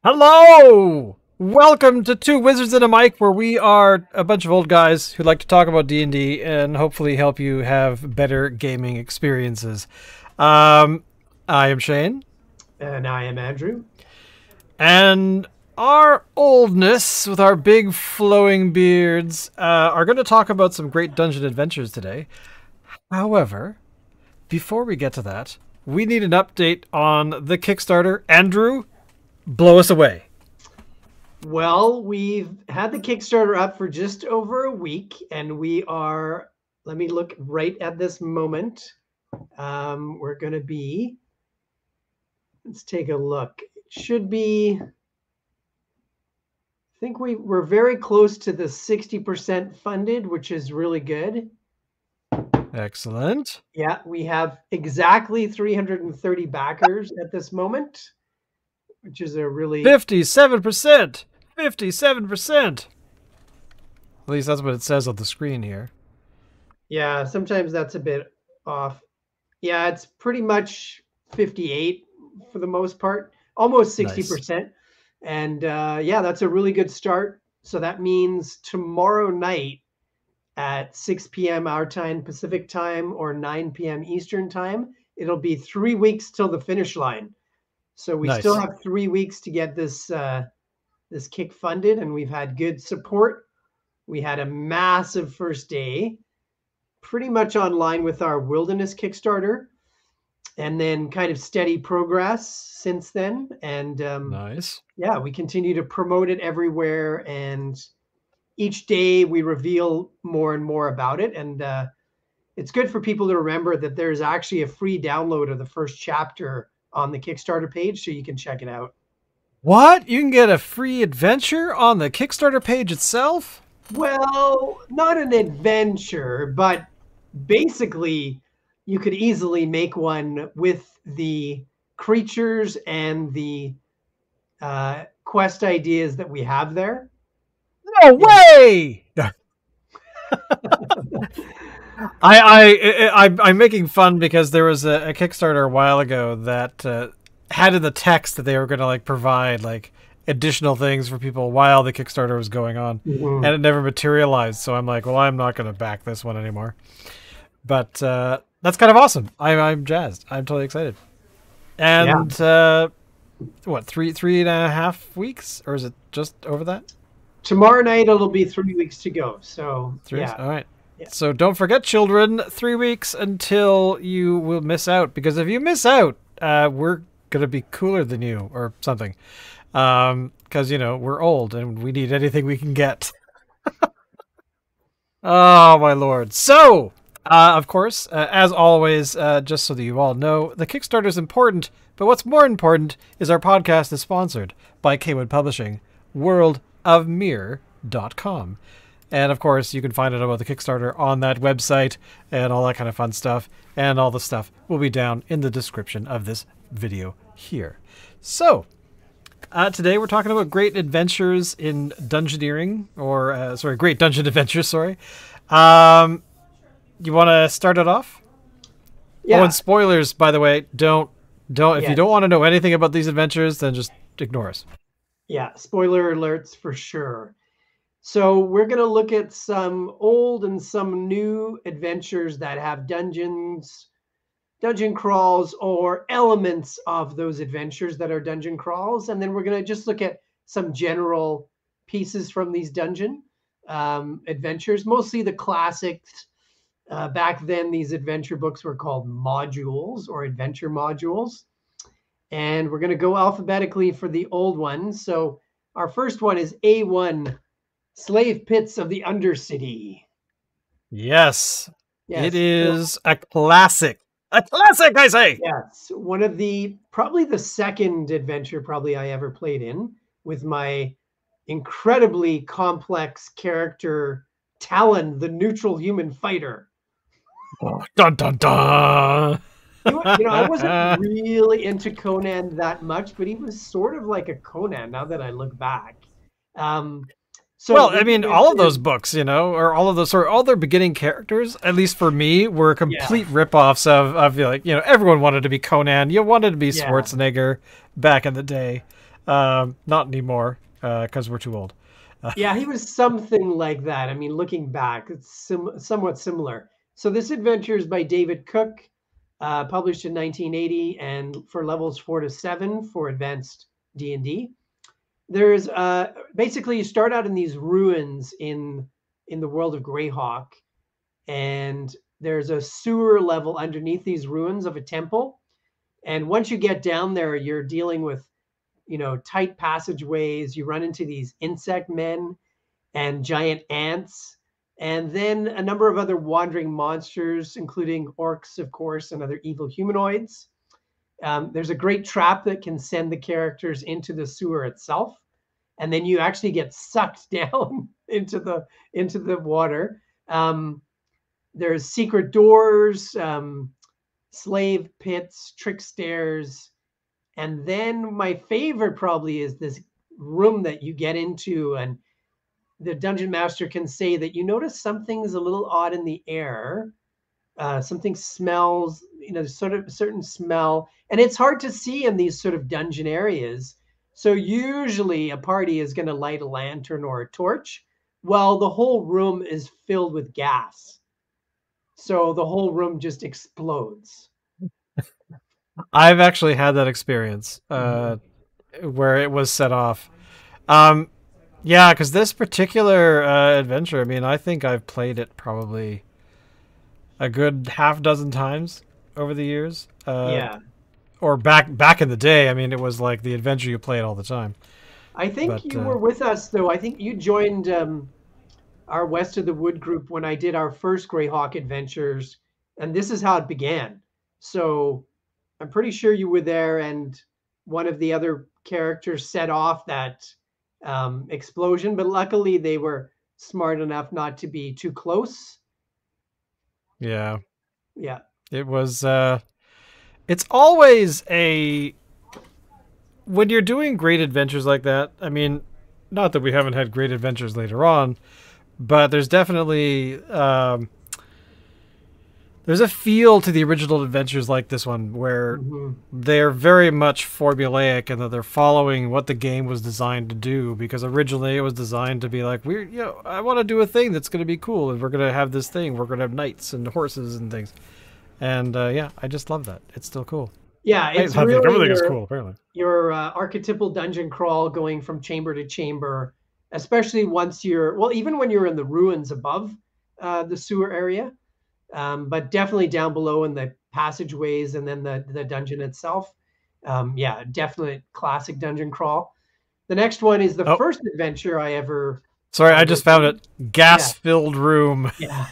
Hello! Welcome to Two Wizards and a Mic, where we are a bunch of old guys who like to talk about D&D and hopefully help you have better gaming experiences. I am Shane. And I am Andrew. And our oldness, with our big flowing beards, are going to talk about some great dungeon adventures today. However, before we get to that, we need an update on the Kickstarter. Andrew, blow us away. Well, we've had the Kickstarter up for just over a week, and we are, let me look right at this moment. We're going to be, let's take a look. It should be, I think we're very close to the 60% funded, which is really good. Excellent. Yeah, we have exactly 330 backers at this moment, which is a really 57%. 57%. At least that's what it says on the screen here. Yeah, sometimes that's a bit off. Yeah, it's pretty much 58 for the most part, almost 60%. Nice. And yeah, that's a really good start. So that means tomorrow night at 6 p.m. our time, Pacific time, or 9 p.m. Eastern time, it'll be 3 weeks till the finish line. So we still have 3 weeks to get this this kick funded, and we've had good support. We had a massive first day, pretty much on line with our Wilderness Kickstarter, and then kind of steady progress since then. And nice. Yeah, we continue to promote it everywhere, and each day we reveal more and more about it. And it's good for people to remember that there's actually a free download of the first chapter on the Kickstarter page, so you can check it out. What? You can get a free adventure on the Kickstarter page itself? Well, not an adventure, but basically you could easily make one with the creatures and the quest ideas that we have there. No way! I'm making fun because there was a Kickstarter a while ago that had in the text that they were going to like provide like additional things for people while the Kickstarter was going on, and it never materialized. So I'm like, well, I'm not going to back this one anymore. But that's kind of awesome. I'm jazzed. I'm totally excited. And what, three and a half weeks, or is it just over that? Tomorrow night it'll be 3 weeks to go. So 3 weeks? Yeah. All right. Yeah. So don't forget, children, 3 weeks until you will miss out. Because if you miss out, we're going to be cooler than you or something. Because, you know, we're old and we need anything we can get. Oh, my Lord. So, of course, as always, just so that you all know, the Kickstarter is important. But what's more important is our podcast is sponsored by Cawood Publishing, worldofmere.com. And, of course, you can find out about the Kickstarter on that website and all that kind of fun stuff. And all the stuff will be down in the description of this video here. So, today we're talking about great adventures in dungeoneering, or, great dungeon adventures, sorry. You want to start it off? Yeah. Oh, and spoilers, by the way, don't, if you don't want to know anything about these adventures, then just ignore us. Yeah, spoiler alerts for sure. So we're going to look at some old and some new adventures that have dungeons, dungeon crawls, or elements of those adventures that are dungeon crawls. And then we're going to just look at some general pieces from these dungeon adventures, mostly the classics. Back then, these adventure books were called modules or adventure modules. And we're going to go alphabetically for the old ones. So our first one is A1, Slave Pits of the Undercity. Yes. It is a classic. A classic, I say! Yes. One of probably the second adventure I ever played in, with my incredibly complex character, Talon, the neutral human fighter. Oh, dun, dun, dun! You know, I wasn't really into Conan that much, but he was sort of like a Conan now that I look back. So well, I mean, all of those books, you know, or all of those, or all their beginning characters, at least for me, were complete ripoffs of like, you know, everyone wanted to be Conan. You wanted to be Schwarzenegger back in the day. Not anymore, because we're too old. Yeah, he was something like that. I mean, looking back, it's somewhat similar. So this adventure is by David Cook, published in 1980, and for levels 4 to 7 for advanced D&D. There's basically you start out in these ruins in the world of Greyhawk, and there's a sewer level underneath these ruins of a temple. And once you get down there, you're dealing with tight passageways. You run into these insect men and giant ants, and then a number of other wandering monsters, including orcs, of course, and other evil humanoids. There's a great trap that can send the characters into the sewer itself, and then you actually get sucked down into the water. There's secret doors, slave pits, trick stairs, and then my favorite probably is this room that you get into, and the dungeon master can say that you notice something's a little odd in the air. Something smells, sort of certain smell, and it's hard to see in these sort of dungeon areas. So usually a party is going to light a lantern or a torch. Well, the whole room is filled with gas. So the whole room just explodes. I've actually had that experience where it was set off. Um, yeah, because this particular adventure, I mean, I think I've played it probably a good half dozen times over the years. Yeah. Or back in the day, I mean, it was like the adventure you played all the time. I think But you were with us, though. I think you joined our West of the Wood group when I did our first Greyhawk adventures, and this is how it began. So I'm pretty sure you were there, and one of the other characters set off that explosion, but luckily they were smart enough not to be too close. yeah, Yeah. it was. It's always a when you're doing great adventures like that. I mean, not that we haven't had great adventures later on, but there's definitely there's a feel to the original adventures like this one where they're very much formulaic and that they're following what the game was designed to do, because originally it was designed to be like, I want to do a thing that's going to be cool, and we're going to have this thing, we're going to have knights and horses and things. And yeah, I just love that. It's still cool. Yeah, it's I think really everything is cool, apparently. your archetypal dungeon crawl, going from chamber to chamber, especially once even when you're in the ruins above the sewer area, but definitely down below in the passageways and then the dungeon itself. Yeah, definitely classic dungeon crawl. The next one is the first adventure I ever. Sorry, I just found it. Gas-filled room. Yeah.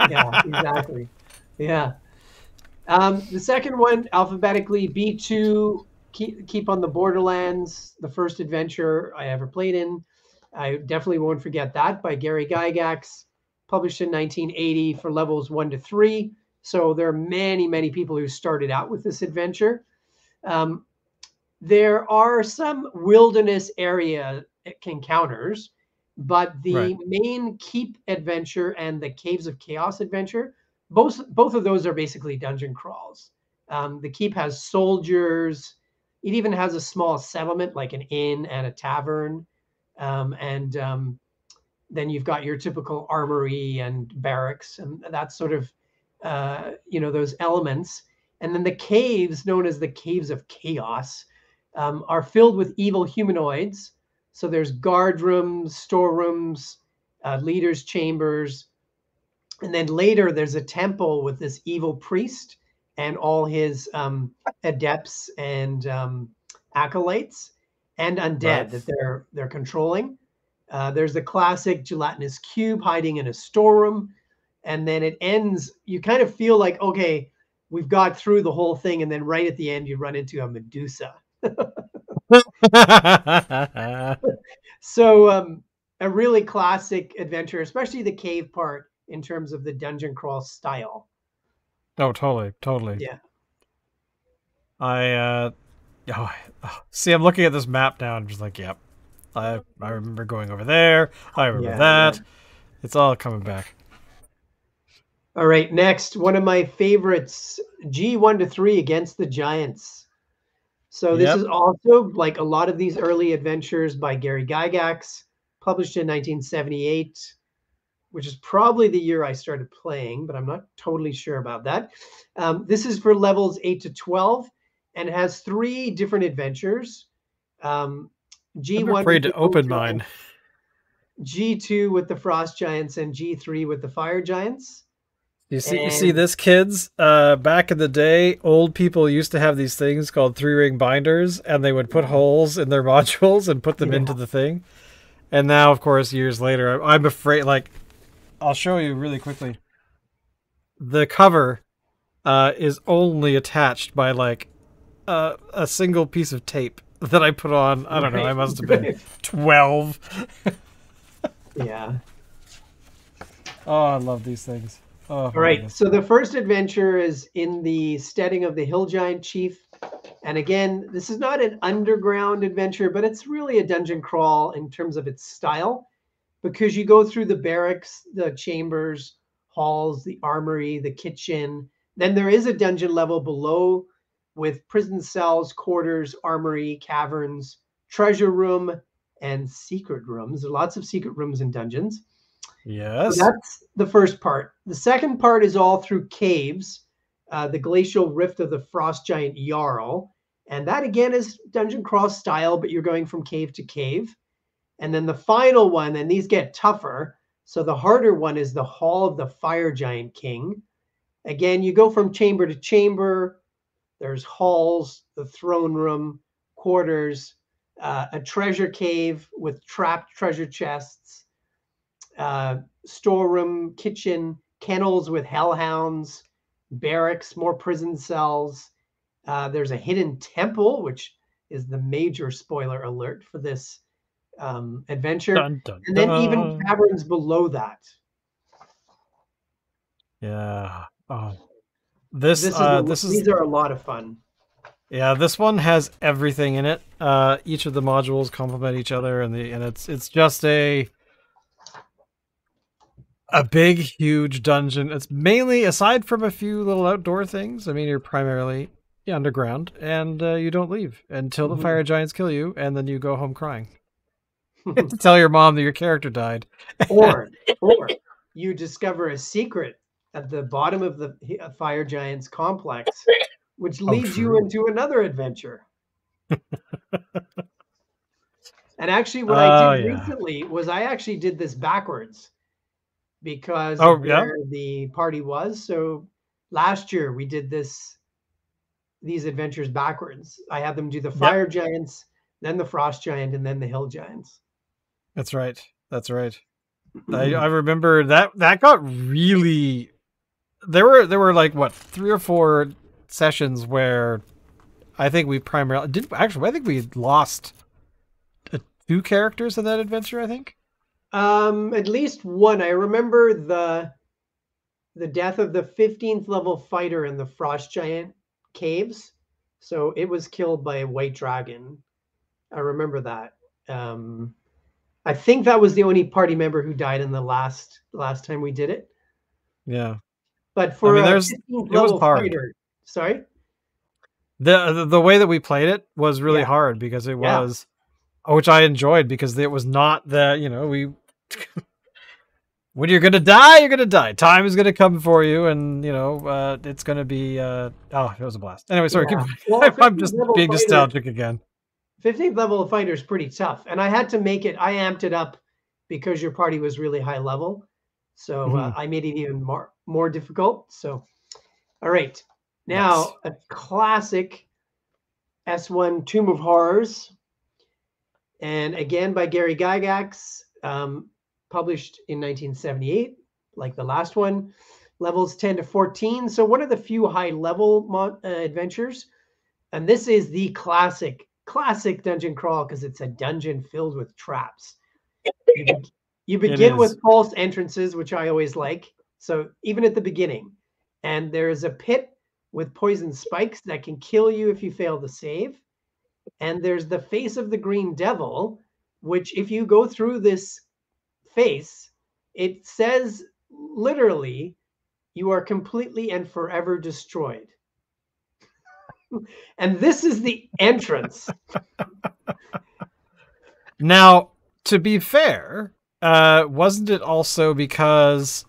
Yeah, exactly. Yeah. The second one, alphabetically, B2, Keep on the Borderlands, the first adventure I ever played in. I definitely won't forget that, by Gary Gygax, published in 1980 for levels 1 to 3. So there are many, many people who started out with this adventure. There are some wilderness area encounters, but the main Keep adventure and the Caves of Chaos adventure, both of those are basically dungeon crawls. The Keep has soldiers. It even has a small settlement, like an inn and a tavern. Then you've got your typical armory and barracks and that sort of, those elements. And then the caves, known as the Caves of Chaos, are filled with evil humanoids. So there's guard rooms, storerooms, leaders' chambers. And then later there's a temple with this evil priest and all his adepts and acolytes and undead that they're controlling. There's the classic gelatinous cube hiding in a storeroom. And then it ends, you kind of feel like, okay, we've got through the whole thing. And then right at the end, you run into a Medusa. So a really classic adventure, especially the cave part in terms of the dungeon crawl style. Oh, totally. Yeah. See, I'm looking at this map now and I'm just like, yep. I remember going over there. I remember that. Yeah. It's all coming back. All right, next, one of my favorites, G1 to 3 Against the Giants. So this Yep. is also like a lot of these early adventures by Gary Gygax, published in 1978, which is probably the year I started playing, but I'm not totally sure about that. This is for levels 8 to 12 and has 3 different adventures. I'm G1 with afraid to the hill open mine. giants, G2 with the frost giants, and G3 with the fire giants. You see And this, kids? Back in the day, old people used to have these things called 3-ring binders, and they would put holes in their modules and put them yeah, into the thing. And now, of course, years later, I'm afraid. Like, I'll show you really quickly. The cover is only attached by like a single piece of tape that I put on. I don't know. I right, must have been right. 12. Yeah. Oh, I love these things. Oh All my right. goodness. So the first adventure is in the steading of the Hill Giant Chief. And again, this is not an underground adventure, but it's really a dungeon crawl in terms of its style, because you go through the barracks, the chambers, halls, the armory, the kitchen. Then there is a dungeon level below with prison cells, quarters, armory, caverns, treasure room, and secret rooms. There are lots of secret rooms and dungeons. So Yes. that's the first part. The second part is all through caves, the glacial rift of the frost giant Jarl. And that again is dungeon crawl style, but you're going from cave to cave. And then the final one, and these get tougher. So the harder one is the Hall of the Fire Giant King. Again, you go from chamber to chamber. There's halls, the throne room, quarters, a treasure cave with trapped treasure chests, storeroom, kitchen, kennels with hellhounds, barracks, more prison cells. There's a hidden temple, which is the major spoiler alert for this adventure, Dun dun and then even dun. caverns below that. Yeah. Oh, this is These are a lot of fun. yeah. This one has everything in it. Each of the modules complement each other, and it's just a big, huge dungeon. It's mainly, aside from a few little outdoor things, I mean, you're primarily underground, and you don't leave until the fire giants kill you, and then you go home crying. You have to tell your mom that your character died. or you discover a secret at the bottom of the fire giants complex, which Oh, leads you true. into another adventure. And actually, what I Oh, did yeah. recently was I actually did this backwards because of Oh, yeah? where the party was. So last year we did these adventures backwards. I had them do the Yep. fire giants, then the frost giant, and then the hill giants. That's right. That's right. I remember that got really. There were like what 3 or 4 sessions where I think we primarily did. Actually, I think we lost 2 characters in that adventure. I think. At least one. I remember the death of the 15th level fighter in the frost giant caves. So it was killed by a white dragon. I remember that. I think that was the only party member who died in the last time we did it. Yeah. But I for mean, a there's 15th it was level hard. fighter, sorry? The way that we played it was really Yeah, hard because it yeah. was, which I enjoyed because it was not the we when you're gonna die, you're gonna die. Time is gonna come for you, and it's gonna be. Oh, it was a blast. Anyway, sorry. Yeah. Well, a I'm 15th just level being fighter, nostalgic again. 15th level fighter is pretty tough. And I had to make it, I amped it up because your party was really high level. So Mhm. I made it even more difficult. So, all right. Nice. Now, a classic S1 Tomb of Horrors. And again by Gary Gygax, published in 1978, like the last one, levels 10 to 14. So one of the few high level adventures. And this is the classic dungeon crawl because it's a dungeon filled with traps. You It begin is. with false entrances, which I always like. So even at the beginning, and there is a pit with poison spikes that can kill you if you fail to save. And there's the face of the green devil, which if you go through this face, it says literally, you are completely and forever destroyed. And this is the entrance. Now, to be fair, wasn't it also because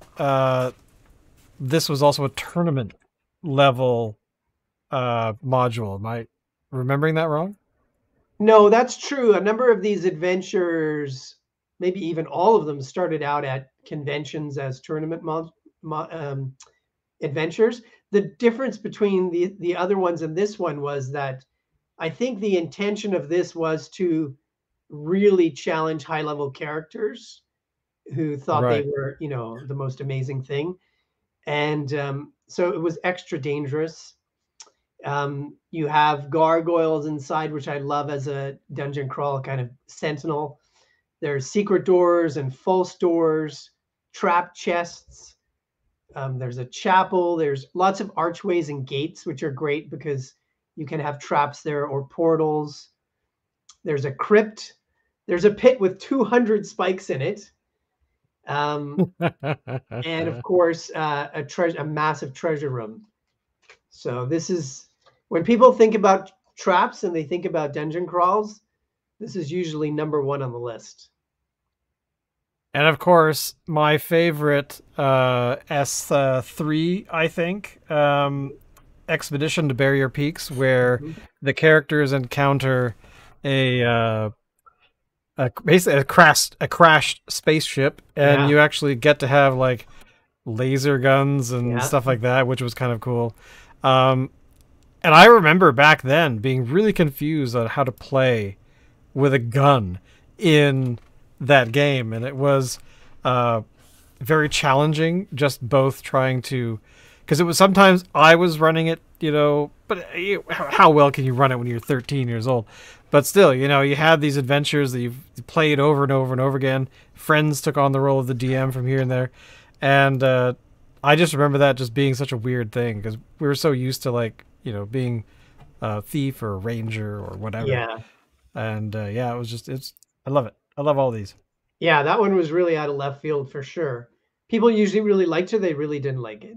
this was also a tournament level module? Am I remembering that wrong? No, that's true. A number of these adventures, maybe even all of them, started out at conventions as tournament adventures. The difference between the other ones and this one was that I think the intention of this was to really challenge high level characters who thought they Right. were, the most amazing thing. And so it was extra dangerous. You have gargoyles inside, which I love as a dungeon crawl kind of sentinel. There's secret doors and false doors, trap chests. There's a chapel. There's lots of archways and gates, which are great because you can have traps there or portals. There's a crypt. There's a pit with 200 spikes in it. And of course, a massive treasure room. So this is when people think about traps and they think about dungeon crawls, this is usually number one on the list. And of course, my favorite S3, I think, Expedition to Barrier Peaks, where the characters encounter basically a crashed spaceship, and you actually get to have like laser guns and stuff like that, which was kind of cool. And I remember back then being really confused on how to play with a gun in that game, and it was very challenging, just both trying to, because it was sometimes I was running it, but how well can you run it when you're 13 years old? But still, you had these adventures that you've played over and over and over again. Friends took on the role of the DM from here and there, and I just remember that just being such a weird thing because we were so used to being a thief or a ranger or whatever. Yeah. And it was just I love it. I love all these. Yeah, that one was really out of left field for sure. People usually really liked it. They really didn't like it.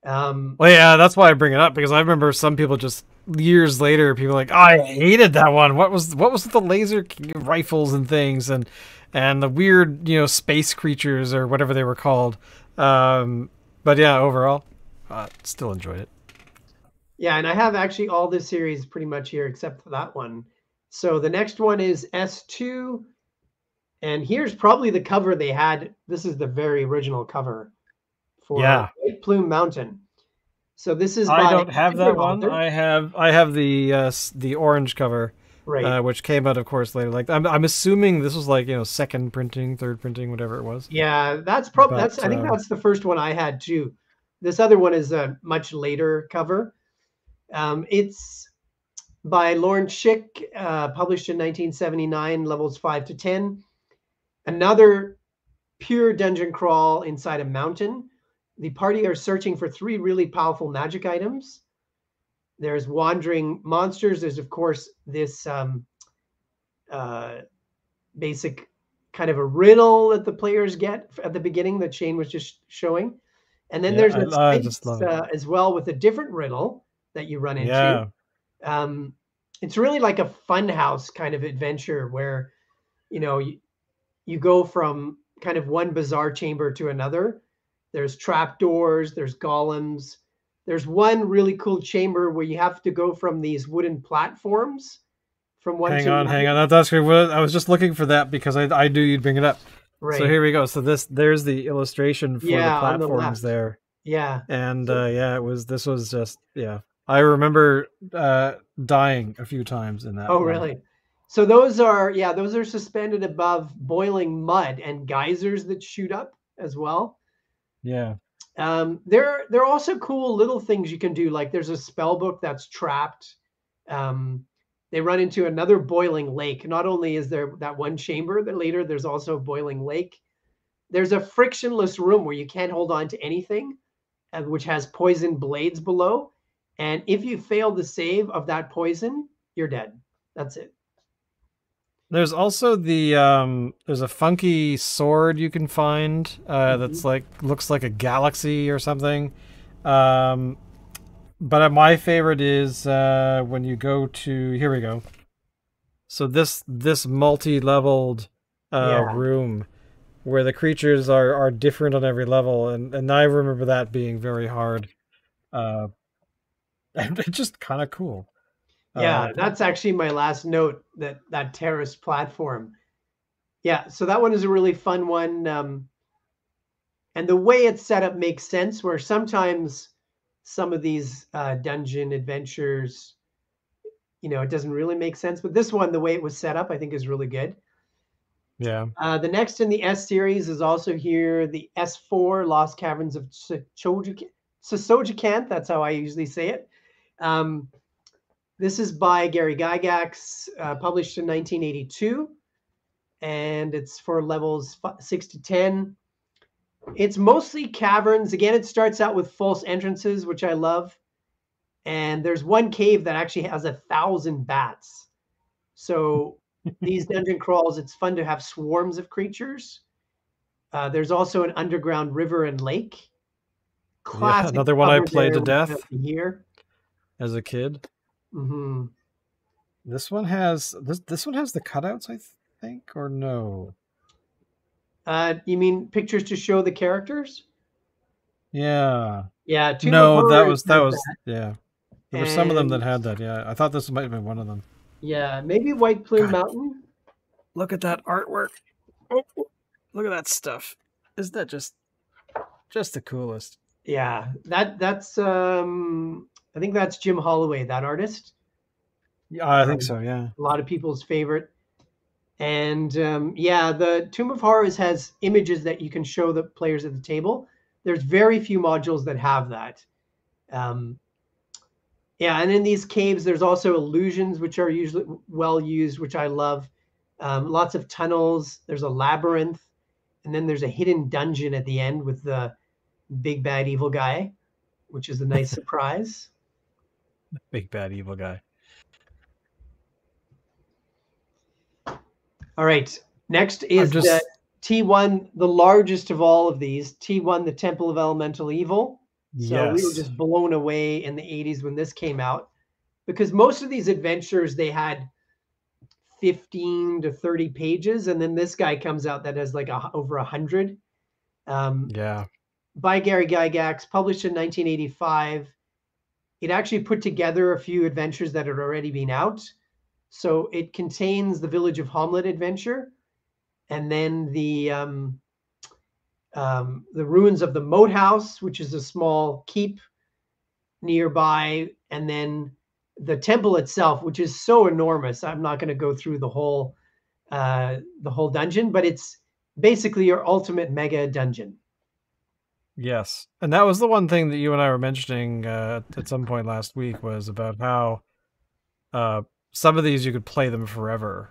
Well, yeah, that's why I bring it up, because I remember some people just years later, people like, oh, I hated that one. What was with the laser rifles and things and the weird, space creatures or whatever they were called. But yeah, overall, still enjoyed it. Yeah, and I have actually all this series pretty much here except for that one. So the next one is S2. And here's probably the cover they had. This is the very original cover for White Plume Mountain. So this is I don't have that one. I have the orange cover, right? Which came out, of course, later. Like I'm assuming this was like second printing, third printing, whatever it was. Yeah, that's probably I think that's the first one I had too. This other one is a much later cover. It's by Lawrence Schick, published in 1979, levels 5 to 10. Another pure dungeon crawl inside a mountain. The party are searching for 3 really powerful magic items. There's wandering monsters. There's, of course, this basic kind of a riddle that the players get at the beginning that Shane was just showing. And then there's as well with a different riddle that you run into. Yeah. It's really like a fun house kind of adventure where, you go from kind of one bizarre chamber to another. There's trapdoors, there's golems. There's one really cool chamber where you have to go from these wooden platforms from one to another. Hang on. That's actually what I was just looking for, that because I knew you'd bring it up. Right. So here we go. So there's the illustration for the platforms there. Yeah. And this was just I remember dying a few times in that. Oh, really? So those are suspended above boiling mud and geysers that shoot up as well. Yeah. There are also cool little things you can do. Like there's a spell book that's trapped. They run into another boiling lake. Not only is there that one chamber, that later there's also a boiling lake. There's a frictionless room where you can't hold on to anything, which has poison blades below. And if you fail the save of that poison, you're dead. That's it. There's also the there's a funky sword you can find that's like looks like a galaxy or something. But my favorite is when you go to, here we go. So this multi-leveled Yeah. room where the creatures are different on every level, and I remember that being very hard. Uh, and it's just kind of cool. Yeah, Uh, that's actually my last note, that terrace platform. Yeah, so that one is a really fun one. And the way it's set up makes sense, where sometimes some of these dungeon adventures, it doesn't really make sense. But this one, the way it was set up, I think is really good. yeah, The next in the S series is also here, the S4 Lost Caverns of Sojourn. That's how I usually say it. Um, this is by Gary Gygax, published in 1982, and it's for levels 6 to 10. It's mostly caverns. Again, it starts out with false entrances, which I love. And there's one cave that actually has 1,000 bats. So these dungeon crawls, it's fun to have swarms of creatures. There's also an underground river and lake. yeah. Classic Another one I cover played there to with the death here. as a kid. Mm-hmm. This one has the cutouts, I think, or no? You mean pictures to show the characters? Yeah. Yeah, Tomb of No, Horrors that has was that. yeah. There were some of them that And had that. Yeah, I thought this might have been one of them. yeah, maybe White Plume God, Mountain. look at that artwork. Oh, look at that stuff. Isn't that just the coolest? Yeah, that's I think that's Jim Holloway, that artist. Yeah, I think Um, so. Yeah. a lot of people's favorite. And yeah, the Tomb of Horrors has images that you can show the players at the table. There's very few modules that have that. Um, yeah, and in these caves, there's also illusions, which are usually well used, which I love. Lots of tunnels. There's a labyrinth, and then there's a hidden dungeon at the end with the big bad evil guy, which is a nice surprise. Big bad evil guy. All right. Next I'm is the just T1, the largest of all of these. T1, the Temple of Elemental Evil. So we were yes. just blown away in the 80s when this came out, because most of these adventures, they had 15 to 30 pages. And then this guy comes out that has like over 100. Um, Yeah. by Gary Gygax, published in 1985. It actually put together a few adventures that had already been out. So it contains the Village of Hamlet adventure, and then the ruins of the Moat House, which is a small keep nearby, and then the temple itself, which is so enormous. I'm not going to go through the whole dungeon, but it's basically your ultimate mega dungeon. Yes. And that was the one thing that you and I were mentioning at some point last week was about how uh, some of these you could play them forever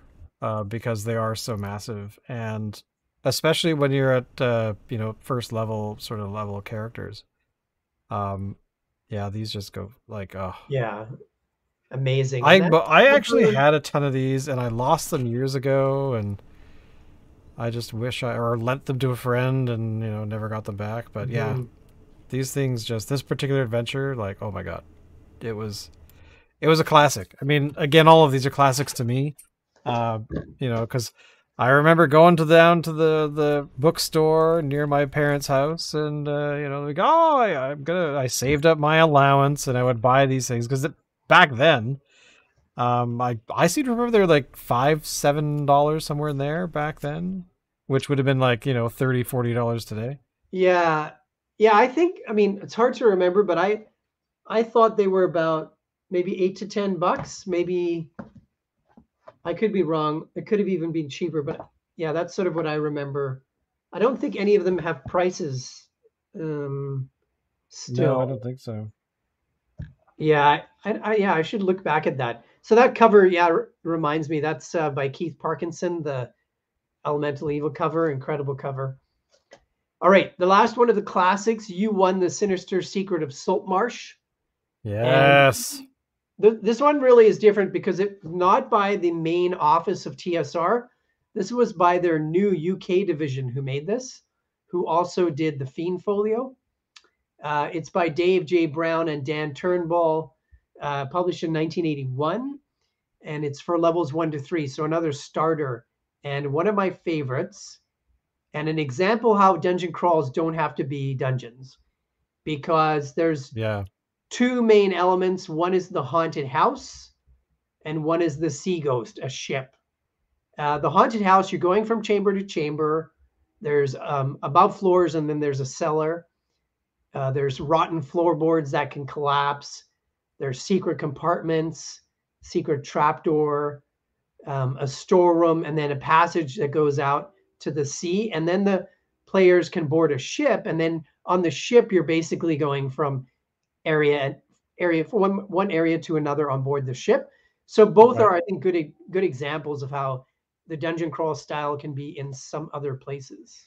because they are so massive, and especially when you're at first level sort of level characters. Um, yeah, these just go like Yeah, amazing. And that's I actually over. had a ton of these and I lost them years ago, and I just wish I or lent them to a friend and never got them back. But yeah, Mhm. these things just this particular adventure, like oh my god, it was a classic. I mean, again, all of these are classics to me. Uh, because I remember going down to the bookstore near my parents' house, and like, oh, I saved up my allowance, and I would buy these things because back then, I seem to remember they were like $5-7 somewhere in there back then, which would have been like $30-40 today. Yeah. Yeah, I mean, it's hard to remember, but I thought they were about maybe 8 to 10 bucks. Maybe I could be wrong. It could have even been cheaper, but yeah, that's sort of what I remember. I don't think any of them have prices No, I still. don't think so. Yeah, yeah, I should look back at that. So that cover, yeah, reminds me that's by Keith Parkinson, the Elemental Evil cover, incredible cover. All right, the last one of the classics. You won the Sinister Secret of Saltmarsh, and Yes. this one really is different because it's not by the main office of TSR. This was by their new UK division who made this, who also did the Fiend Folio. It's by Dave J. Brown and Dan Turnbull, published in 1981, and it's for levels 1 to 3. So another starter, and one of my favorites, and an example how dungeon crawls don't have to be dungeons, because there's Yeah. two main elements. One is the haunted house, and one is the sea ghost, a ship. The haunted house, you're going from chamber to chamber. There's above floors, and then there's a cellar. There's rotten floorboards that can collapse. There's secret compartments, secret trapdoor, a storeroom, and then a passage that goes out to the sea. And then the players can board a ship, and then on the ship, you're basically going from area from one area to another on board the ship. So both Right. are, I think, good examples of how the dungeon crawl style can be in some other places.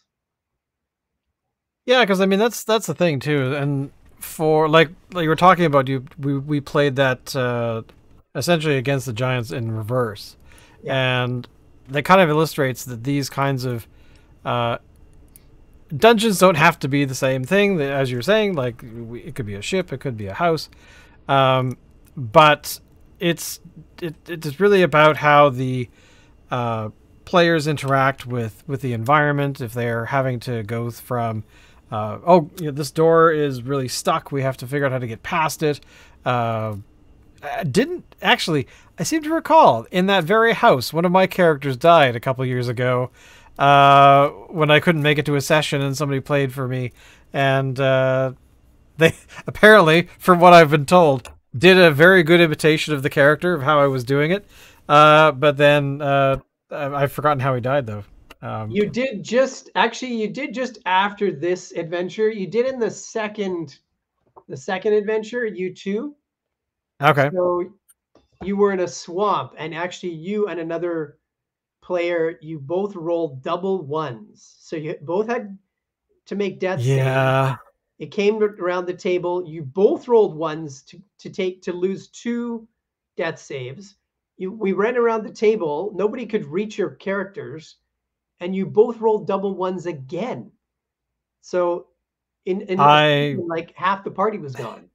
Yeah, because I mean that's the thing too, and for like you were talking about, we played that essentially against the Giants in reverse, Yeah. and that kind of illustrates that these kinds of uh, dungeons don't have to be the same thing. As you're saying, like it could be a ship, it could be a house, but it's really about how the players interact with the environment. If they're having to go from this door is really stuck, we have to figure out how to get past it. Didn't actually, I seem to recall in that very house, one of my characters died a couple years ago when I couldn't make it to a session and somebody played for me. And they apparently, from what I've been told, did a very good imitation of the character of how I was doing it. But then I've forgotten how he died, though. You did just after this adventure. You did in the second adventure, you too. Okay. So you were in a swamp, and actually you and another player, you both rolled double ones. So you both had to make death saves. Yeah. It came around the table. You both rolled ones to lose 2 death saves. We ran around the table. Nobody could reach your characters, and you both rolled double ones again. So in like half the party was gone.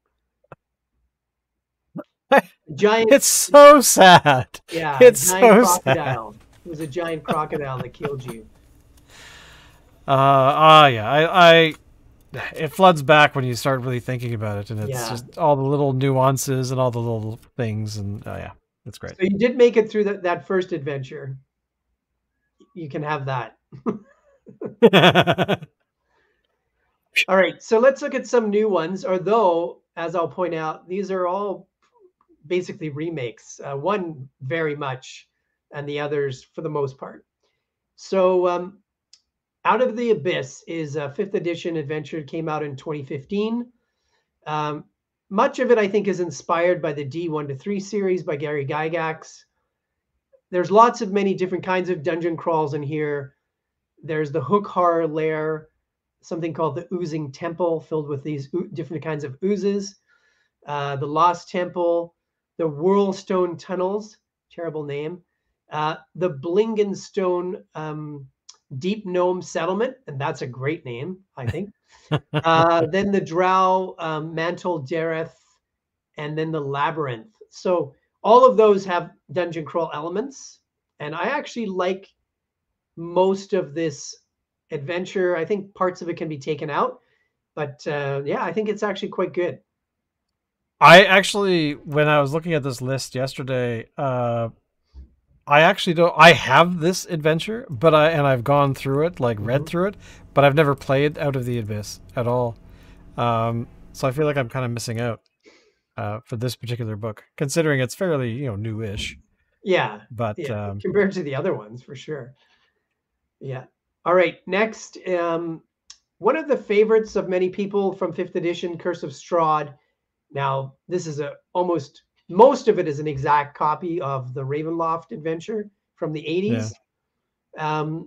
Giant. It's so sad. Yeah, It's giant so crocodile. sad. It was a giant crocodile that killed you. Yeah. I it floods back when you start really thinking about it, and it's just all the little nuances and all the little things, and yeah, it's great. So you did make it through that first adventure. You can have that. All right, so let's look at some new ones. Although, as I'll point out, these are all basically remakes. One very much, and the others for the most part. So, Out of the Abyss is a 5th edition adventure. It came out in 2015. Much of it, I think, is inspired by the D1 to 3 series by Gary Gygax. There's many different kinds of dungeon crawls in here. There's the Hook Horror Lair, something called the Oozing Temple, filled with these different kinds of oozes. The Lost Temple, the Whirlstone Tunnels, terrible name. The Blingenstone Deep Gnome Settlement, and that's a great name, I think. Then the Drow Mantle Dareth, and then the Labyrinth. So all of those have dungeon crawl elements, and I actually like most of this adventure. I think parts of it can be taken out, but yeah, I think it's actually quite good. I actually, when I was looking at this list yesterday, I actually don't. I have this adventure, but I've gone through it, like read through it, but I've never played Out of the Abyss at all. So I feel like I'm kind of missing out for this particular book, considering it's fairly newish. Yeah, but compared to the other ones, for sure. Yeah. All right. Next, one of the favorites of many people from 5th edition, Curse of Strahd. Now, this is most of it is an exact copy of the Ravenloft adventure from the 80s. Yeah.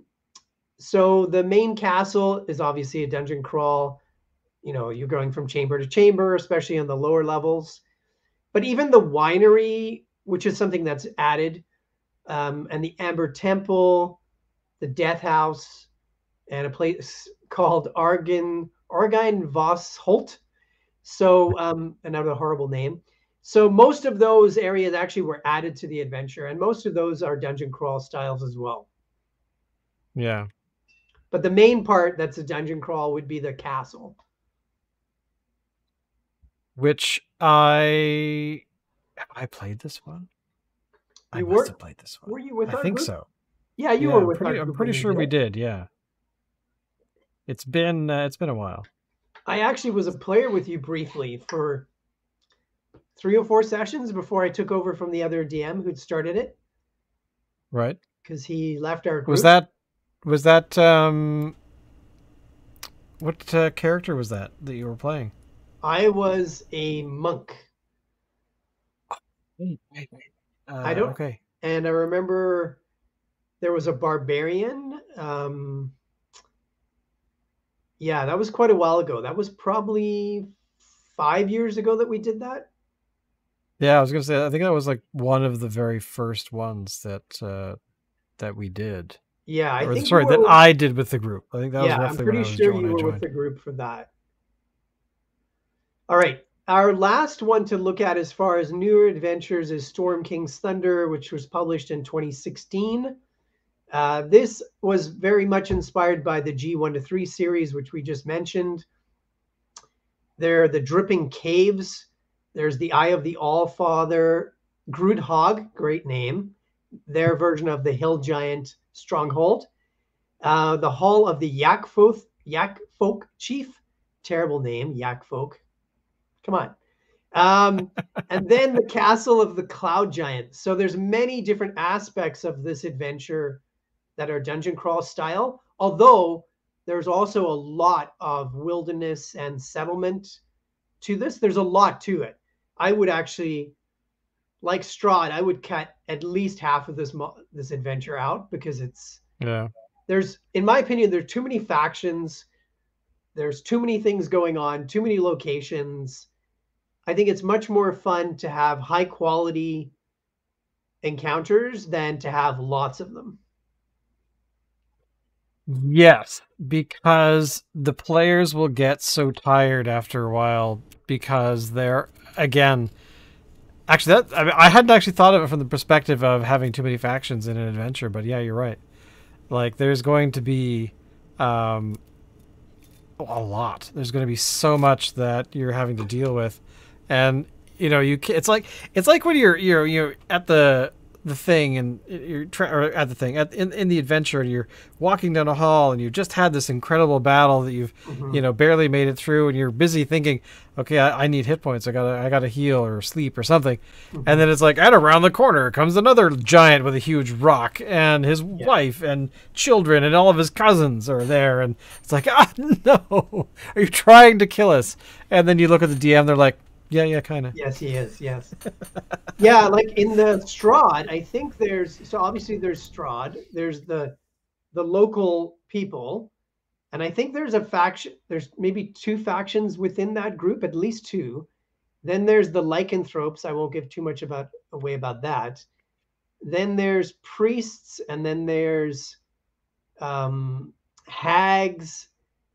So the main castle is obviously a dungeon crawl. You're going from chamber to chamber, especially on the lower levels. But even the winery, which is something that's added, and the Amber Temple, the Death House, and a place called Argyn Voss Holt, So, another horrible name. So most of those areas actually were added to the adventure, and most of those are dungeon crawl styles as well. Yeah. But the main part that's a dungeon crawl would be the castle. Which I played this one? I must have played this one. Were you with I our think group? so. Yeah, you were with our I'm group. pretty sure we did. Yeah. It's been a while. I actually was a player with you briefly for 3 or 4 sessions before I took over from the other DM who'd started it. Right. Because he left our group. Was that what character was that you were playing? I was a monk. Wait. I don't. Okay. And I remember there was a barbarian. Yeah, that was quite a while ago. That was probably 5 years ago that we did that. Yeah, I was gonna say I think that was like one of the very first ones that we did. Yeah, I think. Sorry, that I did with the group. I think that was roughly when I was I'm pretty sure you were with the group for that. All right. Our last one to look at as far as newer adventures is Storm King's Thunder, which was published in 2016. This was very much inspired by the G1 to 3 series, which we just mentioned. There are the Dripping Caves. There's the Eye of the Allfather, Grudhog, great name. Their version of the Hill Giant Stronghold. The Hall of the Yak-Folk Chief. Terrible name, Yak-Folk. Come on. And then the Castle of the Cloud Giant. So there's many different aspects of this adventure that are dungeon crawl style, although there's also a lot of wilderness and settlement to this. There's a lot to it. I would actually, like Strahd, I would cut at least half of this adventure out because in my opinion, there's too many factions. There's too many things going on, too many locations. I think it's much more fun to have high quality encounters than to have lots of them. Yes, because the players will get so tired after a while because they're, again, actually I hadn't actually thought of it from the perspective of having too many factions in an adventure, but yeah, you're right. Like there's going to be a lot. There's going to be so much that you're having to deal with. And it's like when you're at the thing and you're in the adventure and you're walking down a hall and you just had this incredible battle that you've barely made it through and you're busy thinking, okay, I need hit points, I gotta heal or sleep or something, and then it's like, and around the corner comes another giant with a huge rock and his wife and children and all of his cousins are there, and it's like, no, are you trying to kill us? And then you look at the DM, they're like, yeah, kind of. Yes, he is. Yes. Yeah, like in the Strahd, I think obviously there's Strahd, there's the local people, and I think there's a faction, there's maybe 2 factions within that group, at least 2. Then there's the lycanthropes. I won't give too much away about that. Then there's priests, and then there's hags.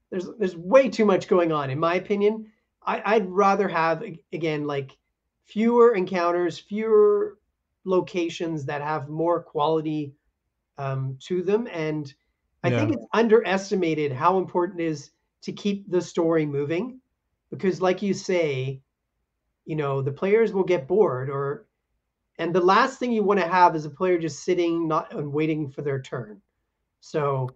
There's way too much going on, in my opinion. I'd rather have, again, like fewer encounters, fewer locations that have more quality to them. And I think it's underestimated how important it is to keep the story moving, because like you say, the players will get bored, and the last thing you want to have is a player just sitting and waiting for their turn. So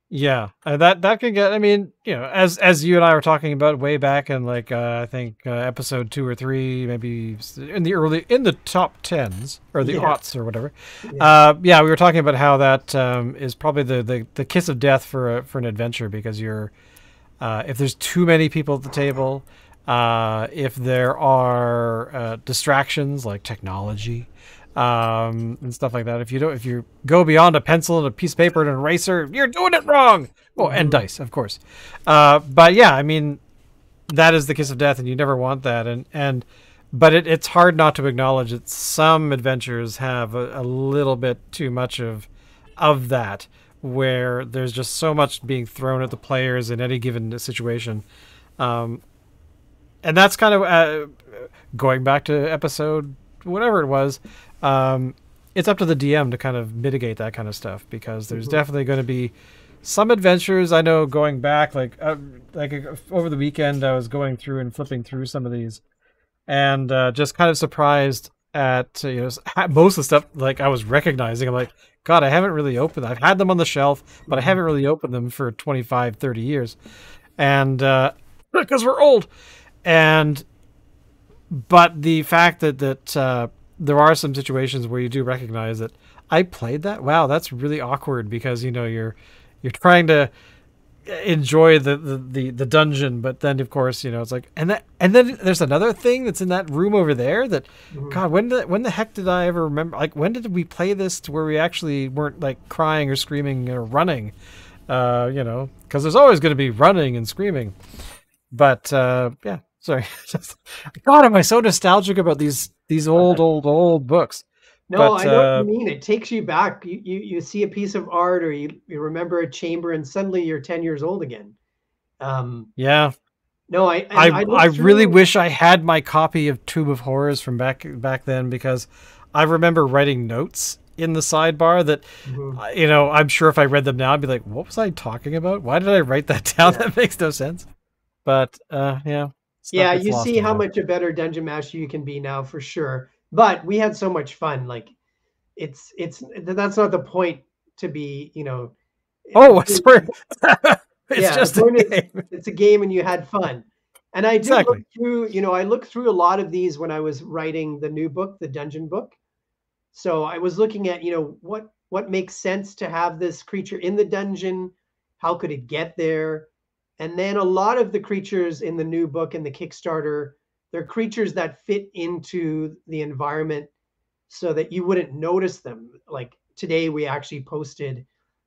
yeah, that can get, I mean, as you and I were talking about way back in like I think episode 2 or 3, maybe in the top 10s or the aughts or whatever. We were talking about how that is probably the kiss of death for an adventure, because if there's too many people at the table, if there are distractions like technology, and stuff like that. If you go beyond a pencil and a piece of paper and an eraser, you're doing it wrong. Oh, and dice, of course. But yeah, I mean, that is the kiss of death, and you never want that. But it's hard not to acknowledge that some adventures have a little bit too much of that, where there's just so much being thrown at the players in any given situation. And that's kind of going back to episode whatever it was. It's up to the DM to kind of mitigate that kind of stuff, because there's definitely going to be some adventures. I know, going back like over the weekend, I was going through and flipping through some of these, and just kind of surprised at most of the stuff like I was recognizing. I'm like, God, I haven't really opened them. I've had them on the shelf, but I haven't really opened them for 25, 30 years. And because we're old. But the fact that there are some situations where you do recognize that I played that. Wow, that's really awkward, because you're trying to enjoy the dungeon, but then of course it's like, and then there's another thing that's in that room over there that God, when the heck did I ever remember, like, when did we play this to where we actually weren't like crying or screaming or running, because there's always going to be running and screaming. But yeah, sorry. God, am I so nostalgic about these old books. No, I know what you mean. It takes you back. You see a piece of art, or you remember a chamber, and suddenly you're 10 years old again. Yeah. No, I really wish I had my copy of Tube of Horrors from back then, because I remember writing notes in the sidebar that, I'm sure if I read them now, I'd be like, what was I talking about? Why did I write that down? Yeah. That makes no sense. But yeah. Yeah, you see how much a better dungeon master you can be now, for sure. But we had so much fun. Like, that's not the point to be, Oh, it's just a game. It's a game, and you had fun. And I did look through, I looked through a lot of these when I was writing the new book, the dungeon book. So I was looking at, what makes sense to have this creature in the dungeon? How could it get there? And then a lot of the creatures in the new book and the Kickstarter, they're creatures that fit into the environment so that you wouldn't notice them. Like today, we actually posted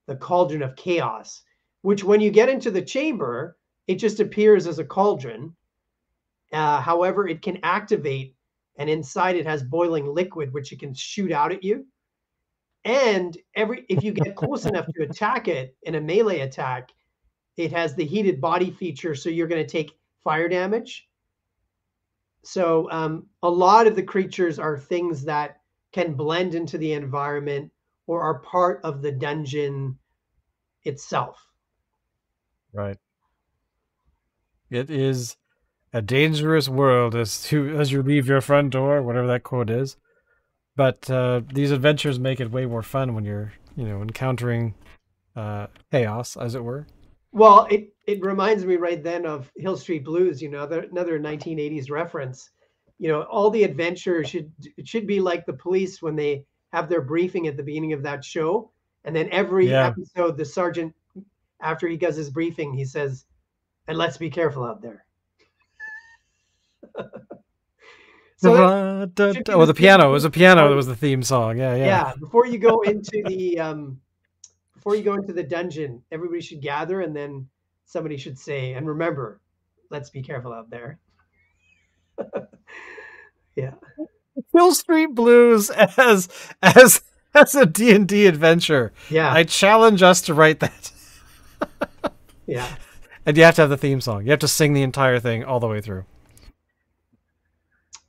the Cauldron of Chaos, which when you get into the chamber, it just appears as a cauldron. However, it can activate, and inside it has boiling liquid, which it can shoot out at you. And if you get close enough to attack it in a melee attack, it has the heated body feature, so you're going to take fire damage. So a lot of the creatures are things that can blend into the environment or are part of the dungeon itself. Right. It is a dangerous world as you leave your front door, whatever that quote is. But these adventures make it way more fun when you're, encountering chaos, as it were. Well, it reminds me right then of Hill Street Blues, another 1980s reference. All the adventures should be like the police when they have their briefing at the beginning of that show. And then every episode, the sergeant, after he does his briefing, he says, "And let's be careful out there." The piano. It was a piano that was the theme song. Yeah. Before you go into the dungeon, everybody should gather, and then somebody should say, "And remember, let's be careful out there." Yeah. Hill Street Blues as a D&D adventure. Yeah. I challenge us to write that. Yeah. And you have to have the theme song. You have to sing the entire thing all the way through.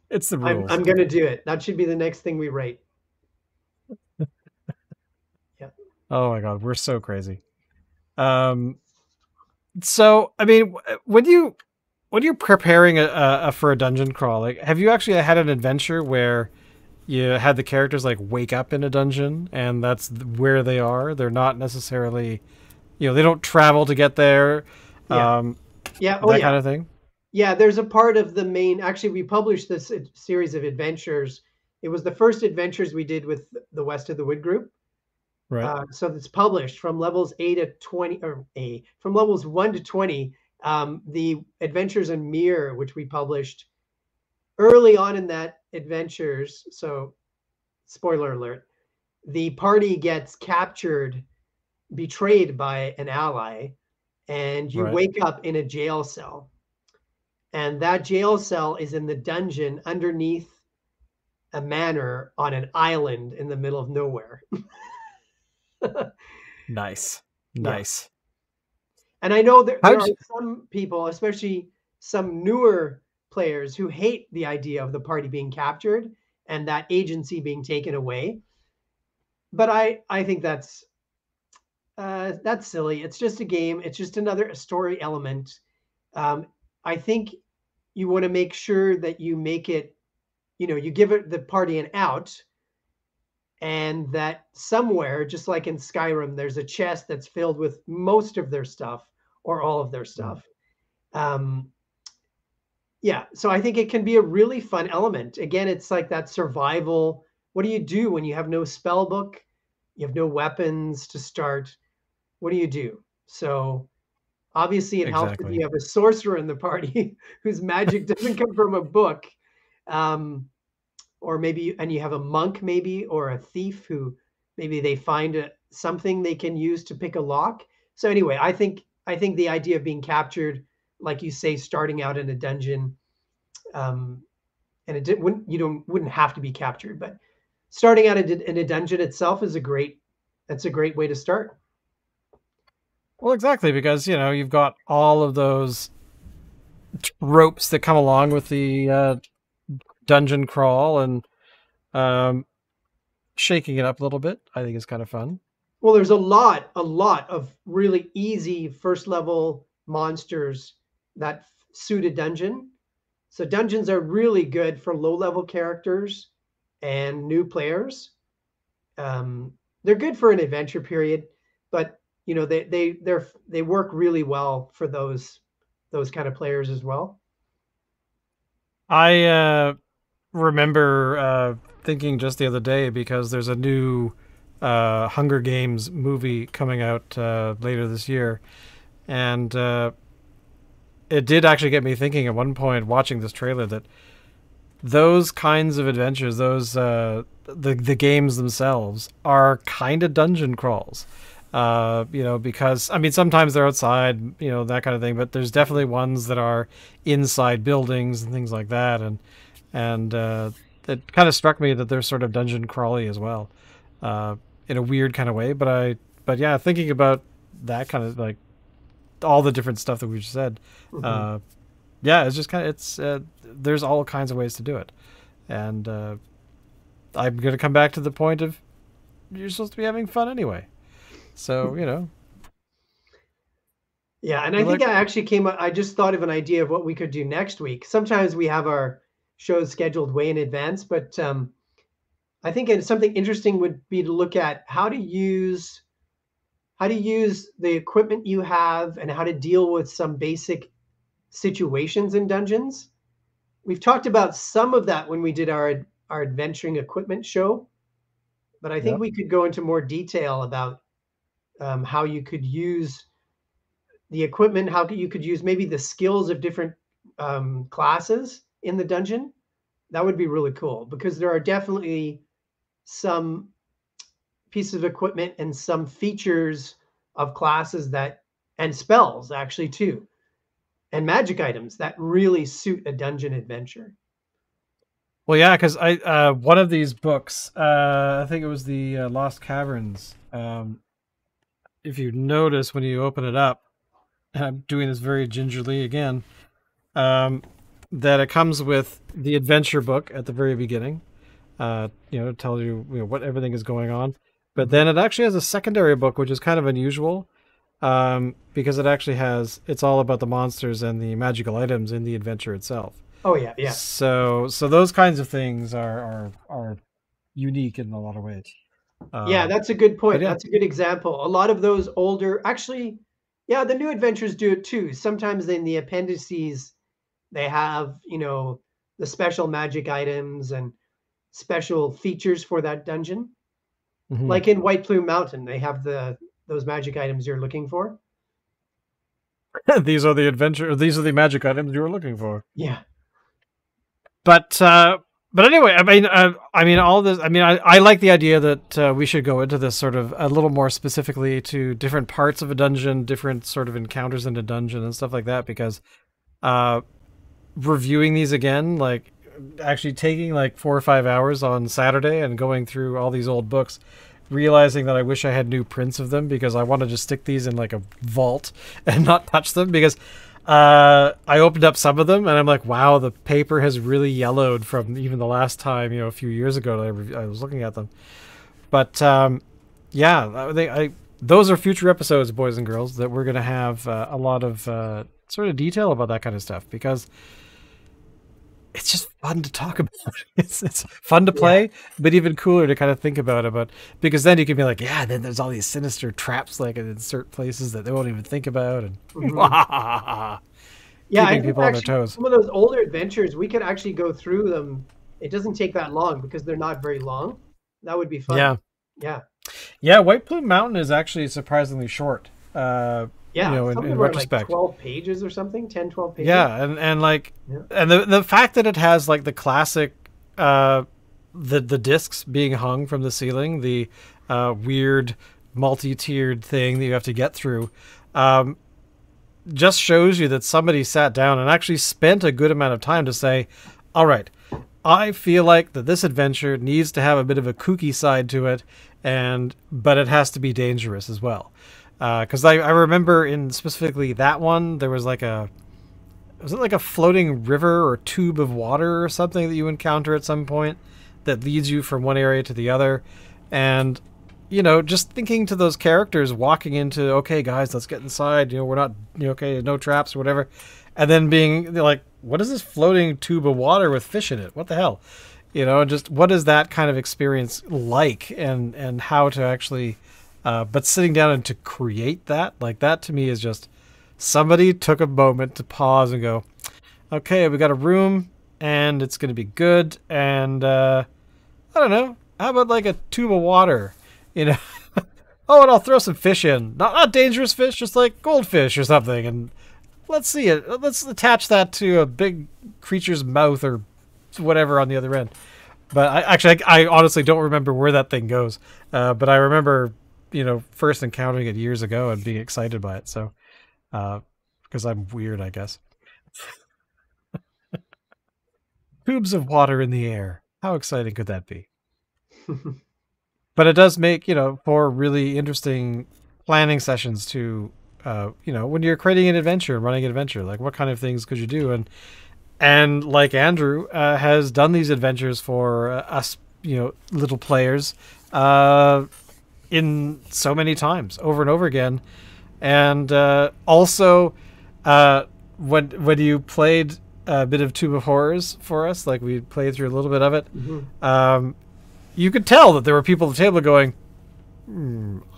It's the rules. I'm going to do it. That should be the next thing we write. Yeah. Oh my God, we're so crazy. So, I mean, when you're preparing for a dungeon crawl, like, have you actually had an adventure where you had the characters like wake up in a dungeon and that's where they are? They're not necessarily, they don't travel to get there. That kind of thing. Yeah, there's a part of the main. Actually, we published this series of adventures. It was the first adventures we did with the West of the Wood group. Right. So it's published from levels from levels 1 to 20. The Adventures in Mir, which we published early on in that adventures. So, spoiler alert: the party gets captured, betrayed by an ally, and you wake up in a jail cell. And that jail cell is in the dungeon underneath a manor on an island in the middle of nowhere. Nice. And I know there are some people, especially some newer players who hate the idea of the party being captured and that agency being taken away. But I think that's silly. It's just a game. It's just another story element. I think you want to make sure that you make it, you give it the party an out, and that somewhere, just like in Skyrim, there's a chest that's filled with most of their stuff or all of their stuff. Yeah, so I think it can be a really fun element. Again, it's like that survival. What do you do when you have no spell book? You have no weapons to start. What do you do? So obviously it helps if you have a sorcerer in the party whose magic doesn't come from a book. Or maybe, and you have a monk maybe, or a thief who maybe they find something they can use to pick a lock. So anyway, I think the idea of being captured, like you say, starting out in a dungeon, and wouldn't have to be captured, but starting out in a dungeon itself is a great way to start. Well, exactly, because you've got all of those tropes that come along with the dungeon crawl, and shaking it up a little bit, I think is kind of fun. Well, there's a lot of really easy first level monsters that suit a dungeon. So dungeons are really good for low level characters and new players. They're good for an adventure period, but they work really well for those kind of players as well. I remember thinking just the other day, because there's a new Hunger Games movie coming out later this year, and it did actually get me thinking at one point watching this trailer that those kinds of adventures, those the games themselves are kind of dungeon crawls. Because sometimes they're outside, that kind of thing, but there's definitely ones that are inside buildings and things like that, and it kind of struck me that they're sort of dungeon crawly as well, in a weird kind of way. But yeah, thinking about that kind of, like, all the different stuff that we just said, yeah, it's just kind of, there's all kinds of ways to do it, and I'm gonna come back to the point of you're supposed to be having fun anyway. So, Yeah, and I think I just thought of an idea of what we could do next week. Sometimes we have our shows scheduled way in advance, but I think something interesting would be to look at how to use the equipment you have and how to deal with some basic situations in dungeons. We've talked about some of that when we did our adventuring equipment show, but I think we could go into more detail about how you could use the equipment, how you could use maybe the skills of different classes in the dungeon. That would be really cool, because there are definitely some pieces of equipment and some features of classes and spells actually too, and magic items that really suit a dungeon adventure. Well, yeah, because I one of these books, I think it was the Lost Caverns. If you notice when you open it up, and I'm doing this very gingerly again, that it comes with the adventure book at the very beginning. It tells you, what everything is going on. But then it actually has a secondary book, which is kind of unusual, because it's all about the monsters and the magical items in the adventure itself. Oh yeah, yeah. So those kinds of things are unique in a lot of ways. Yeah, that's a good point. That's a good example. A lot of those older, actually, yeah, the new adventures do it too. Sometimes in the appendices, they have, the special magic items and special features for that dungeon. Mm-hmm. Like in White Plume Mountain, they have those magic items you're looking for. These are the magic items you're looking for. Yeah. But anyway, all this. I like the idea that we should go into this sort of a little more specifically to different parts of a dungeon, different sort of encounters in a dungeon and stuff like that. Because reviewing these again, like actually taking like 4 or 5 hours on Saturday and going through all these old books, realizing that I wish I had new prints of them, because I want to just stick these in like a vault and not touch them, because I opened up some of them, and I'm like, wow, the paper has really yellowed from even the last time, a few years ago that I was looking at them. But yeah, those are future episodes, boys and girls, that we're going to have a lot of sort of detail about that kind of stuff, because it's just fun to talk about. It's fun to play, but even cooler to kind of think about it. But because then you can be like, yeah, then there's all these sinister traps like in certain places that they won't even think about, and Yeah, I keeping think people on their actually toes. some of those older adventures, we could actually go through them. It doesn't take that long because they're not very long. That would be fun. Yeah, Yeah. yeah. White Plume Mountain is actually surprisingly short. Yeah. Some of In them are like retrospect. 12 pages or something, 10, 12 pages. Yeah, and like, Yeah. and the fact that it has like the classic, the discs being hung from the ceiling, the weird multi-tiered thing that you have to get through, just shows you that somebody sat down and actually spent a good amount of time to say, all right, I feel like that this adventure needs to have a bit of a kooky side to it, but it has to be dangerous as well. Because I remember in specifically that one, there was like was it like a floating river or tube of water or something that you encounter at some point that leads you from one area to the other. And, just thinking to those characters walking into, okay, guys, let's get inside. We're not, okay, no traps or whatever. And then being like, what is this floating tube of water with fish in it? What the hell? Just what is that kind of experience like, and how to actually, but sitting down and to create that, like that to me is just somebody took a moment to pause and go, okay, we got a room and it's going to be good. And, I don't know, how about like a tube of water, oh, and I'll throw some fish in, not dangerous fish, just like goldfish or something. And let's see it. Let's attach that to a big creature's mouth or whatever on the other end. But I honestly don't remember where that thing goes. But I remember, first encountering it years ago and being excited by it. So, because I'm weird, I guess. Tubes of water in the air. How exciting could that be? But it does make, for really interesting planning sessions to, when you're creating an adventure and running an adventure, like what kind of things could you do? And like Andrew has done these adventures for us, little players, in so many times, over and over again. And also, when you played a bit of Tube of Horrors for us, like we played through a little bit of it, you could tell that there were people at the table going,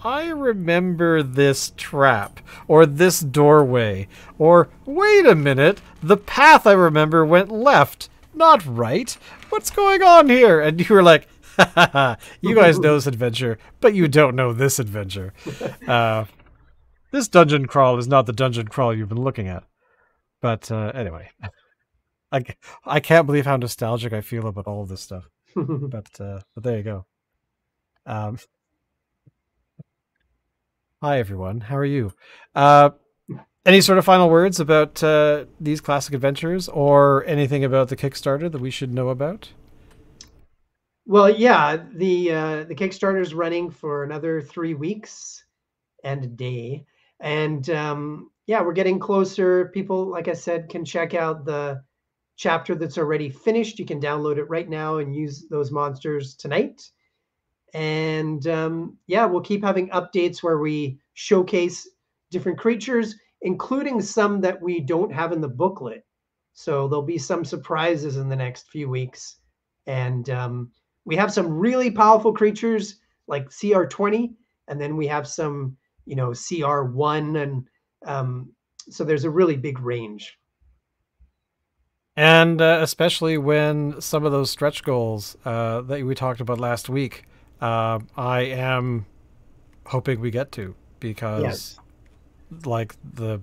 I remember this trap, or this doorway, or wait a minute, the path I remember went left, not right. What's going on here? And you were like, ha ha ha, you guys know this adventure, but you don't know this adventure. This dungeon crawl is not the dungeon crawl you've been looking at. But anyway, I can't believe how nostalgic I feel about all of this stuff. But there you go. Hi, everyone. How are you? Any sort of final words about these classic adventures, or anything about the Kickstarter that we should know about? Well, yeah, the Kickstarter is running for another 3 weeks and a day, and yeah, we're getting closer. People, like I said, can check out the chapter that's already finished. You can download it right now and use those monsters tonight. And yeah, we'll keep having updates where we showcase different creatures, including some that we don't have in the booklet. So there'll be some surprises in the next few weeks. And we have some really powerful creatures like CR20, and then we have some, CR1, and so there's a really big range. And especially when some of those stretch goals that we talked about last week, I am hoping we get to, because Yes. the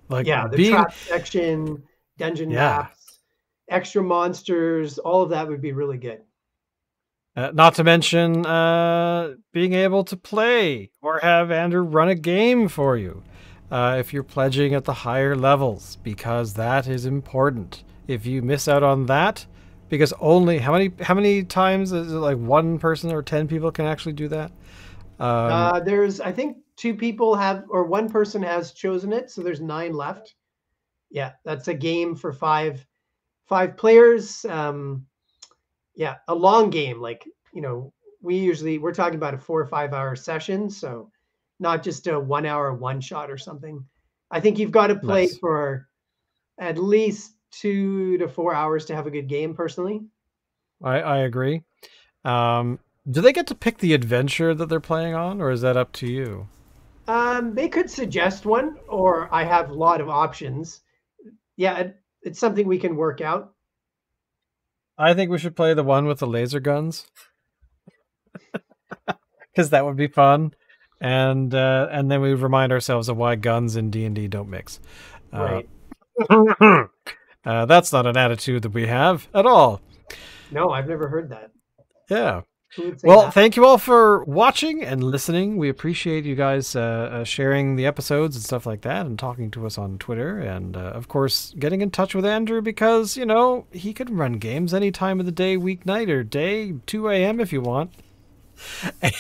The trap section, dungeon maps, extra monsters, all of that would be really good. Not to mention being able to play or have Andrew run a game for you if you're pledging at the higher levels, because that is important. If you miss out on that, because only how many times is it, like one person or 10 people can actually do that? There's, I think, 2 people have, or one person has chosen it, so there's 9 left. Yeah, that's a game for five players. Yeah, a long game. Like, we're talking about a 4 or 5 hour session, so not just a 1 hour one shot or something. I think you've got to play Nice. for at least 2 to 4 hours to have a good game, personally. I agree. Do they get to pick the adventure that they're playing on, or is that up to you? They could suggest one, or I have a lot of options. Yeah, it's something we can work out. I think we should play the one with the laser guns because that would be fun, and then we remind ourselves of why guns in D&D don't mix. Right. That's not an attitude that we have at all. No, I've never heard that. Yeah. Who would say Well, that? thank you all for watching and listening. We appreciate you guys sharing the episodes and stuff like that and talking to us on Twitter. And, of course, getting in touch with Andrew because, he can run games any time of the day, weeknight, or day, 2 a.m. if you want.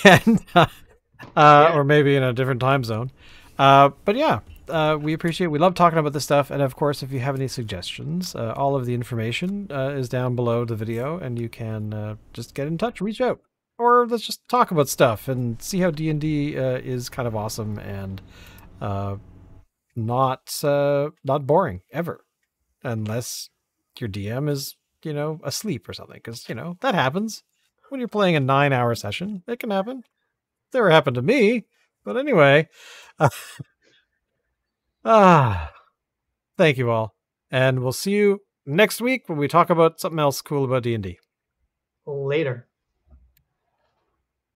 And Yeah. or maybe in a different time zone. But yeah, we appreciate. We love talking about this stuff. And of course, if you have any suggestions, all of the information is down below the video, and you can just get in touch, reach out, or let's just talk about stuff and see how D&D is kind of awesome and not boring ever, unless your DM is asleep or something, because that happens when you're playing a 9-hour session. It can happen. Never happened to me. But anyway, thank you all. And we'll see you next week when we talk about something else cool about D&D. Later.